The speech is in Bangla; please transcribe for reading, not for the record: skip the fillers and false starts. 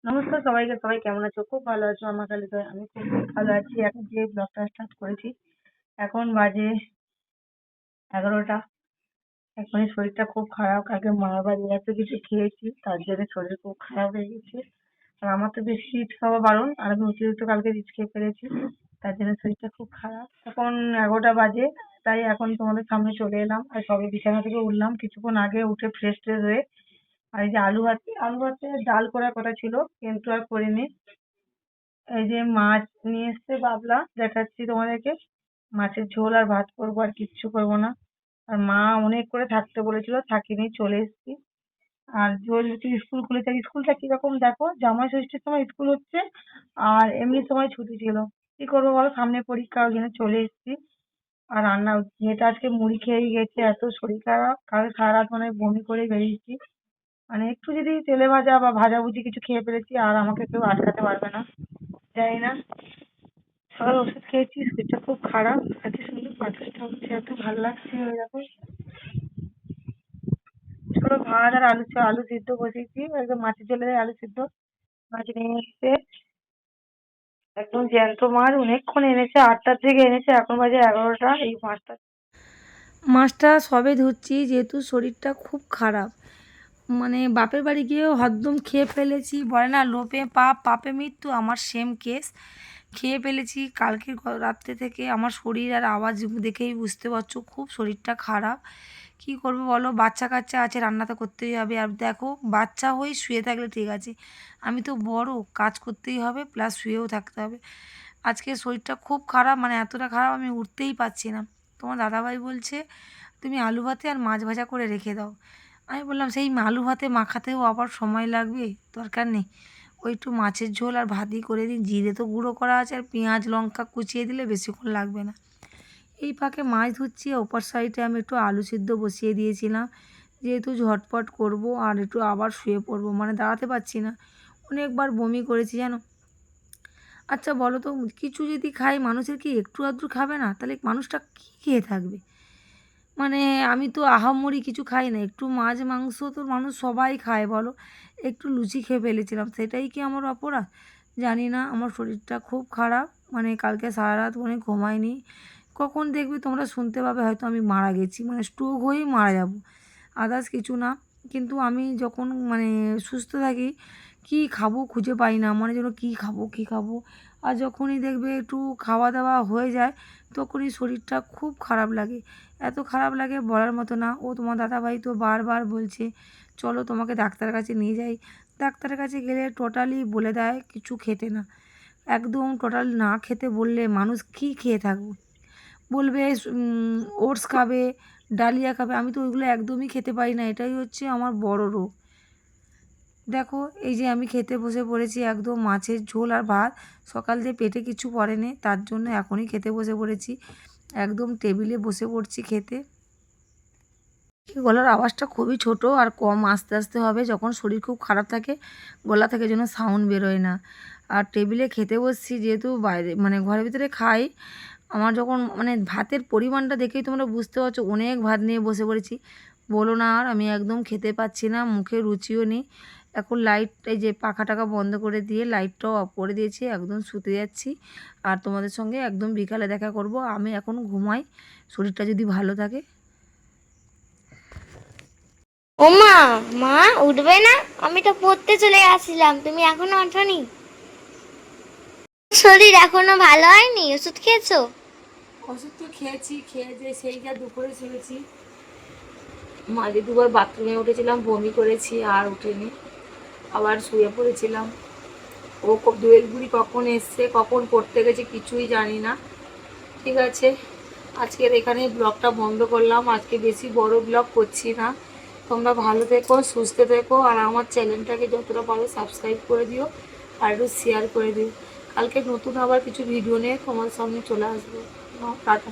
নমস্কার সবাইকে। সবাই কেমন আছো? খুব ভালো আছো? আমার কাছে তো আমি খুব ভালো আছি। এখন যে ব্লগটা স্টার্ট করেছি, এখন বাজে 11টা। এখনই শরীরটা খুব খারাপ। কালকে মার বাড়ি এত কিছু খেয়েছি, তার জন্য শরীর খুব খারাপ হয়ে গেছে। আর আমার তো বেশি রিচ খাওয়া বারণ, আর আমি অতিরিক্ত কালকে রিচ খেয়ে ফেলেছি, তার জন্য শরীরটা খুব খারাপ। এখন 11টা বাজে, তাই এখন তোমাদের সামনে চলে এলাম। আর সবে বিছানা থেকে উঠলাম কিছুক্ষণ আগে, উঠে ফ্রেশ ট্রেশ হয়ে আর এই যে আলু ভাতে ডাল করার কথা ছিল, কিন্তু আর করিনি। এই যে মাছ নিয়ে এসছে বাবলা, দেখাচ্ছি তোমাদেরকে। মাছের ঝোল আর ভাত করবো, আর কিচ্ছু করবো না। আর মা অনেক করে থাকতে বলেছিল, থাকিনি, চলে এসেছি। আর জোর হচ্ছে স্কুল খুলেছে। আর স্কুলটা কিরকম দেখো, জামাই ষষ্ঠীর সময় স্কুল হচ্ছে আর এমনি সময় ছুটি ছিল। কি করবো বলো, সামনে পরীক্ষা, ওই জন্য চলে এসেছি। আর রান্না, মেয়েটা আজকে মুড়ি খেয়েই গেছে, এত শরীর খারাপ। কাল সারা রাত মানে বমি করে বেরিয়েছি। মানে একটু যদি তেলে ভাজা বা ভাজাভুজি কিছু খেয়ে ফেলেছি, আর আমাকে কেউ আটকাতে পারবে না। জানি না, সকালে ওষুধ খেয়েছি, শরীরটা খুব খারাপ। এত সুন্দর বাতাসটা হচ্ছে, এত ভালো লাগছে। ওই দেখো, ছোট ভাত আর আলু সিদ্ধ বসিয়েছি, একদম মাছের ঝোলে আলু সিদ্ধ। মাছ নিয়ে এসছে, একদম জ্যান্ত মাছ, অনেকক্ষণ এনেছে, 8টার থেকে এনেছে, এখন বাজে 11টা। এই মাছটা সবে ধুচ্ছি, যেহেতু শরীরটা খুব খারাপ। মানে বাপের বাড়ি গিয়েও হদ্দম খেয়ে ফেলেছি, বলে না লোপে পাপ পাপে মৃত্যু, আমার সেম কেস। খেয়ে ফেলেছি কালকে রাত্রে থেকে। আমার শরীর আর আওয়াজ দেখেই বুঝতে পারছো খুব শরীরটা খারাপ। কি করবো বলো, বাচ্চা কাচ্চা আছে, রান্না তো করতেই হবে। আর দেখো, বাচ্চা হয়ে শুয়ে থাকলে ঠিক আছে, আমি তো বড়, কাজ করতেই হবে প্লাস শুয়েও থাকতে হবে। আজকে শরীরটা খুব খারাপ, মানে এতটা খারাপ আমি উঠতেই পারছি না। তোমার দাদাভাই বলছে তুমি আলু ভাতে আর মাছ ভাজা করে রেখে দাও। আমি বললাম সেই আলু ভাতে মাখাতেও আবার সময় লাগবে, দরকার নেই। ওই একটু মাছের ঝোল আর ভাতই করে দিন, জিরে তো গুঁড়ো করা আছে, আর পেঁয়াজ লঙ্কা কুচিয়ে দিলে বেশিক্ষণ লাগবে না। এই ফাঁকে মাছ ধুচ্ছি, ওপার সাইডে আমি একটু আলু সিদ্ধ বসিয়ে দিয়েছিলাম, যেহেতু ঝটপট করব আর একটু আবার শুয়ে পড়বো, মানে দাঁড়াতে পারছি না। অনেকবার বমি করেছি জানো। আচ্ছা বলো তো, কিছু যদি খাই, মানুষের কি একটু আধটু খাবে না? তাহলে মানুষটা কী খেয়ে থাকবে? মানে আমি তো আহামরি কিছু খাই না, একটু মাছ মাংস তো মানুষ সবাই খায় বলো। একটু লুচি খেয়ে ফেলেছিলাম, সেটাই কি আমার অপরাধ? জানি না। আমার শরীরটা খুব খারাপ, মানে কালকে সারা রাত অনেক ঘুমাইনি। কখন দেখবে তোমরা শুনতে পাবে হয়তো আমি মারা গেছি, মানে স্ট্রোক হয়েই মারা যাব, আদার্স কিছু না। কিন্তু আমি যখন মানে সুস্থ থাকি, কী খাবো খুঁজে পাই না, মানে যেন কী খাবো কী খাবো। আর যখনই দেখবে একটু খাওয়া দাওয়া হয়ে যায়, তখনই শরীরটা খুব খারাপ লাগে। এত খারাপ লাগে বলার মতো না। ও তোমার দাদাভাই তো বারবার বলছে চলো তোমাকে ডাক্তারের কাছে নিয়ে যাই। ডাক্তারের কাছে গেলে টোটালি বলে দেয় কিছু খেতে না। একদম টোটাল না খেতে বললে মানুষ কী খেয়ে থাকবো? বলবে ওটস খাবে, ডালিয়া খাবে। আমি তো ওইগুলো একদমই খেতে পারি না, এটাই হচ্ছে আমার বড় রোগ। দেখো, এই যে আমি খেতে বসে পড়েছি, একদম মাছের ঝোল আর ভাত। সকাল দিয়ে পেটে কিছু পড়েনি, তার জন্য এখনই খেতে বসে পড়েছি। একদম টেবিলে বসে পড়ছি খেতে। গলার আওয়াজটা খুবই ছোট আর কম আস্তে আস্তে হবে, যখন শরীর খুব খারাপ থাকে গলা থেকে যেন সাউন্ড বেরোয় না। আর টেবিলে খেতে বসছি, যেহেতু বাইরে মানে ঘরের ভিতরে খাই, আমার যখন মানে ভাতের পরিমাণটা দেখেই তোমরা বুঝতে পারছো, অনেক ভাত নিয়ে বসে পড়েছি। বলো না, আর আমি একদম খেতে পাচ্ছি না, মুখে রুচিও নেই। এখন লাইট, এই যে পাখা টাকা বন্ধ করে দিয়ে লাইটটাও অফ করে দিয়েছি, একদম শুতে যাচ্ছি। আর তোমাদের সঙ্গে একদম বিকালে দেখা করব। আমি এখন ঘুমাই, শরীরটা যদি ভালো থাকে। ওমা, মা উঠবে না? আমি তো পড়তে চলে গেছিলাম, তুমি এখনো ওঠোনি? শরীর এখনো ভালো হয়নি? ওষুধ খেয়েছো? ওষুধ তো খেয়েছি, খেয়ে যে সেই যা দুপুরে শুয়েছি। মাঝে দুবার বাথরুমে উঠেছিলাম, বমি করেছি, আর উঠেনি। আবার শুয়ে পড়েছিলাম। ও দোয়েল বুড়ি কখন এসছে, কখন পড়তে গেছে কিছুই জানি না। ঠিক আছে, আজকের এখানে ব্লগটা বন্ধ করলাম। আজকে বেশি বড় ব্লগ করছি না। তোমরা ভালো থেকো, সুস্থ থেকো, আর আমার চ্যানেলটাকে যতটা পারো সাবস্ক্রাইব করে দিও, আর একটু শেয়ার করে দিও। কালকে নতুন আবার কিছু ভিডিও নিয়ে তোমার সামনে চলে আসবো। টাটা।